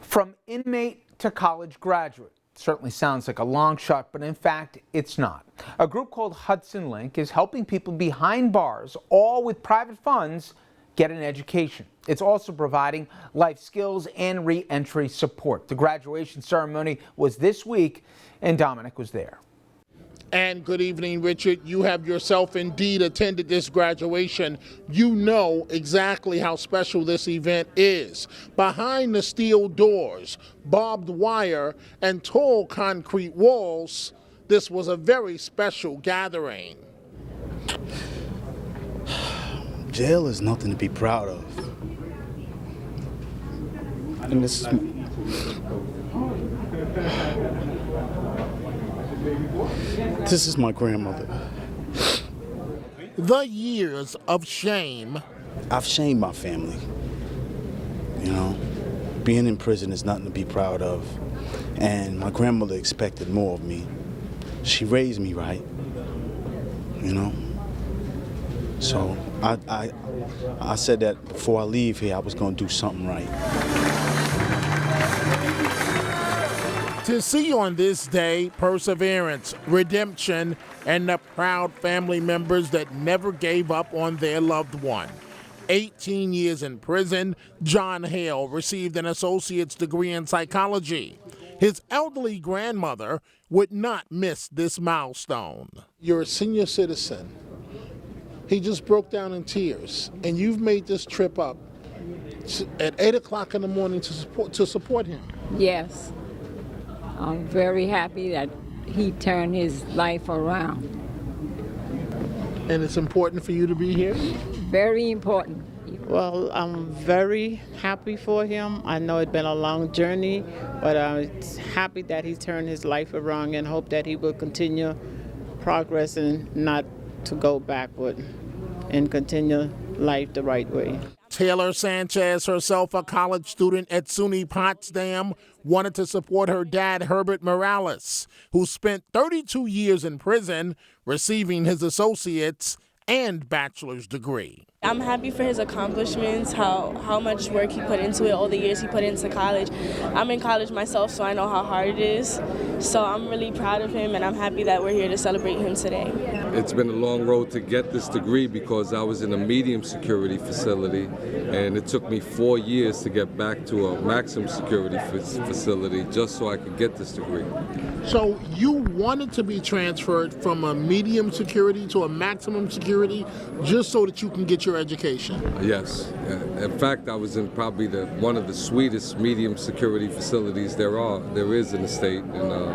From inmate to college graduate. Certainly sounds like a long shot, but in fact, it's not. A group called Hudson Link is helping people behind bars, all with private funds, get an education. It's also providing life skills and re-entry support. The graduation ceremony was this week, and Dominic was there. And good evening, Richard. You have yourself indeed attended this graduation. You know exactly how special this event is. Behind the steel doors, barbed wire, and tall concrete walls, this was a very special gathering. Jail is nothing to be proud of. And this is my grandmother. The years of shame. I've shamed my family. You know, being in prison is nothing to be proud of. And my grandmother expected more of me. She raised me right, you know. So I said that before I leave here, I was going to do something right. To see on this day perseverance, redemption, and the proud family members that never gave up on their loved one. 18 years in prison, John Hale received an associate's degree in psychology. His elderly grandmother would not miss this milestone. You're a senior citizen. He just broke down in tears, and you've made this trip up at 8 o'clock in the morning to support him. Yes. I'm very happy that he turned his life around. And it's important for you to be here? Very important. Well, I'm very happy for him. I know it's been a long journey, but I'm happy that he turned his life around and hope that he will continue progress and not to go backward and continue life the right way. Taylor Sanchez, herself a college student at SUNY Potsdam, wanted to support her dad, Herbert Morales, who spent 32 years in prison, receiving his associate's and bachelor's degree. I'm happy for his accomplishments, how much work he put into it, all the years he put into college. I'm in college myself, so I know how hard it is. So I'm really proud of him, and I'm happy that we're here to celebrate him today. It's been a long road to get this degree because I was in a medium security facility, and it took me 4 years to get back to a maximum security facility just so I could get this degree. So you wanted to be transferred from a medium security to a maximum security just so that you can get your education? Yes. In fact, I was in probably one of the sweetest medium security facilities there is in the state. And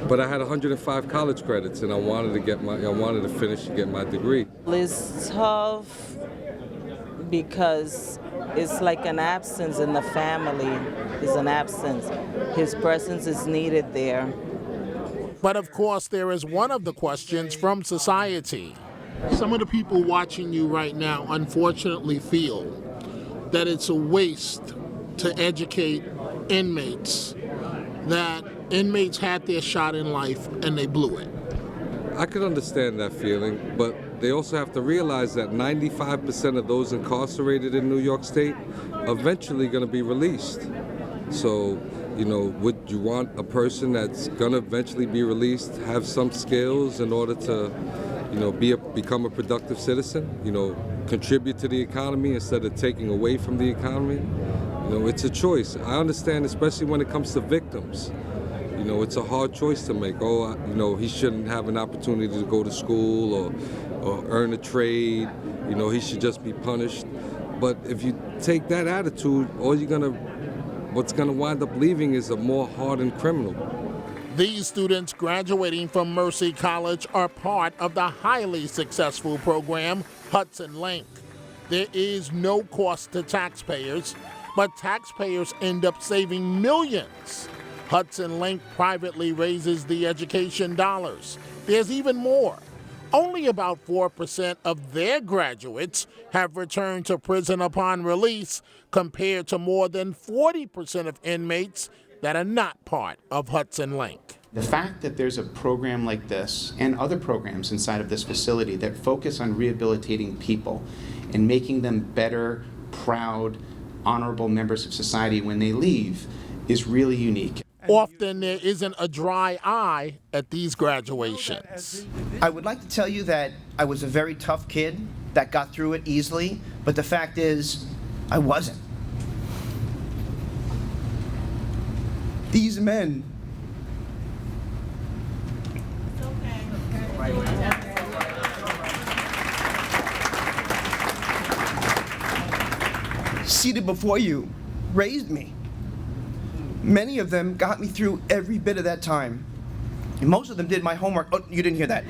but I had 105 college credits, and I wanted to finish and get my degree. It's tough because it's like an absence in the family. It's an absence. His presence is needed there. But of course, there is one of the questions from society. Some of the people watching you right now unfortunately feel that it's a waste to educate inmates, that inmates had their shot in life and they blew it. I could understand that feeling, but they also have to realize that 95% of those incarcerated in New York State are eventually going to be released. So, you know, would you want a person that's going to eventually be released have some skills in order to, you know, become a productive citizen, you know, contribute to the economy instead of taking away from the economy? You know, it's a choice. I understand, especially when it comes to victims. You know, it's a hard choice to make. Oh, you know, he shouldn't have an opportunity to go to school or earn a trade. You know, he should just be punished. But if you take that attitude, what's gonna wind up leaving is a more hardened criminal. These students graduating from Mercy College are part of the highly successful program, Hudson Link. There is no cost to taxpayers, but taxpayers end up saving millions. Hudson Link privately raises the education dollars. There's even more. Only about 4% of their graduates have returned to prison upon release, compared to more than 40% of inmates that are not part of Hudson Link. The fact that there's a program like this and other programs inside of this facility that focus on rehabilitating people and making them better, proud, honorable members of society when they leave is really unique. Often there isn't a dry eye at these graduations. I would like to tell you that I was a very tough kid that got through it easily, but the fact is, I wasn't. These men seated before you raised me. Many of them got me through every bit of that time. And most of them did my homework. Oh, you didn't hear that.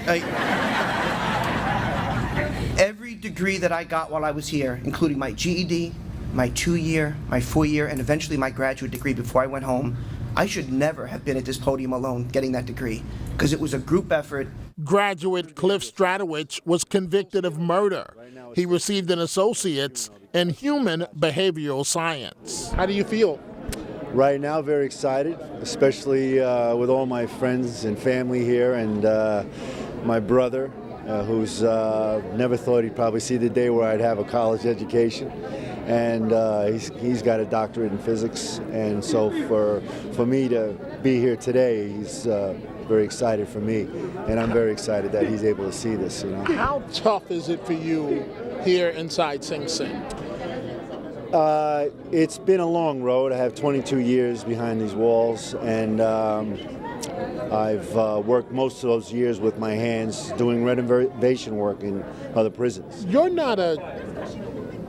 Every degree that I got while I was here, including my GED, my 2-year, my 4-year, and eventually my graduate degree before I went home, I should never have been at this podium alone getting that degree, because it was a group effort. Graduate Cliff Stratowich was convicted of murder. He received an associate's in human behavioral science. How do you feel? Right now, very excited, especially with all my friends and family here, and my brother, who's never thought he'd probably see the day where I'd have a college education. And he's got a doctorate in physics, and so for me to be here today, he's very excited for me, and I'm very excited that he's able to see this. You know. How tough is it for you here inside Sing Sing? It's been a long road. I have 22 years behind these walls, and I've worked most of those years with my hands doing renovation work in other prisons. You're not a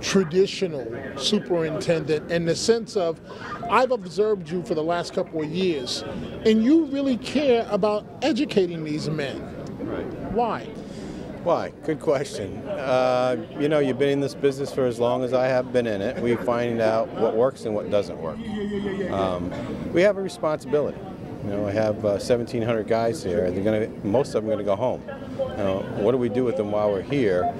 traditional superintendent in the sense of, I've observed you for the last couple of years, and you really care about educating these men. Right. Why? Why? Good question. You know, you've been in this business for as long as I have been in it. We find out what works and what doesn't work. We have a responsibility. You know, I have 1,700 guys here. Most of them are going to go home. You know, what do we do with them while we're here?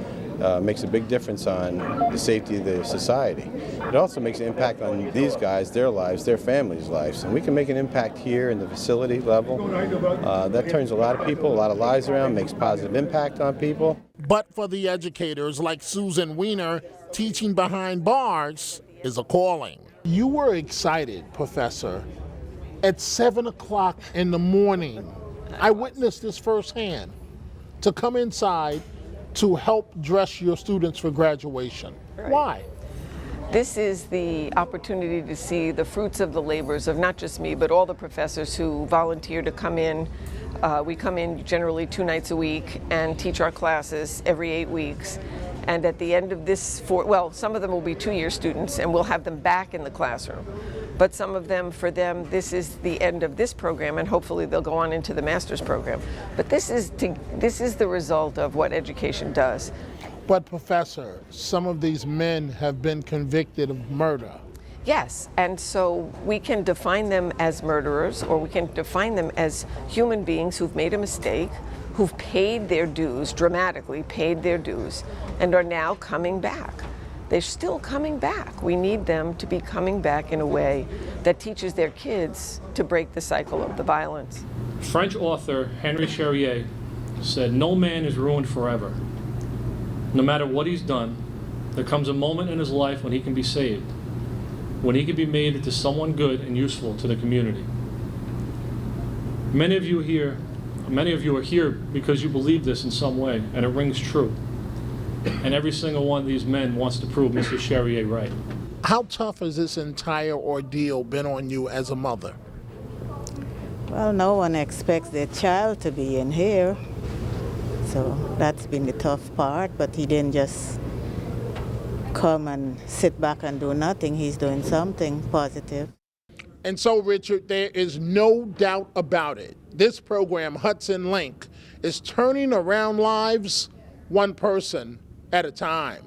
Makes a big difference on the safety of the society. It also makes an impact on these guys, their lives, their families' lives. And we can make an impact here in the facility level. That turns a lot of people, a lot of lives around, makes positive impact on people. But for the educators like Susan Weiner, teaching behind bars is a calling. You were excited, Professor. At 7 o'clock in the morning, I witnessed this firsthand, to come inside to help dress your students for graduation. Right. Why? This is the opportunity to see the fruits of the labors of not just me, but all the professors who volunteer to come in. We come in generally 2 nights a week and teach our classes every 8 weeks. And at the end of this, some of them will be 2-year students, and we'll have them back in the classroom. But some of them, for them, this is the end of this program, and hopefully they'll go on into the master's program. But this is the result of what education does. But Professor, some of these men have been convicted of murder. Yes, and so we can define them as murderers, or we can define them as human beings who've made a mistake, who've paid their dues, dramatically paid their dues, and are now coming back. They're still coming back. We need them to be coming back in a way that teaches their kids to break the cycle of the violence. French author Henry Charrier said, "No man is ruined forever. No matter what he's done, there comes a moment in his life when he can be saved, when he can be made into someone good and useful to the community." Many of you are here because you believe this in some way, and it rings true. And every single one of these men wants to prove Mr. Charrier right. How tough has this entire ordeal been on you as a mother? Well, no one expects their child to be in here. So that's been the tough part, but he didn't just come and sit back and do nothing. He's doing something positive. And so, Richard, there is no doubt about it. This program, Hudson Link, is turning around lives one person at a time.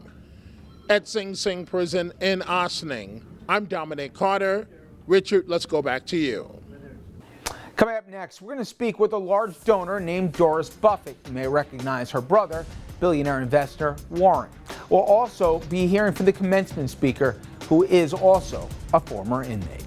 At Sing Sing Prison in Ossining, I'm Dominic Carter. Richard, let's go back to you. Coming up next, we're going to speak with a large donor named Doris Buffett. You may recognize her brother, billionaire investor Warren. We'll also be hearing from the commencement speaker, who is also a former inmate.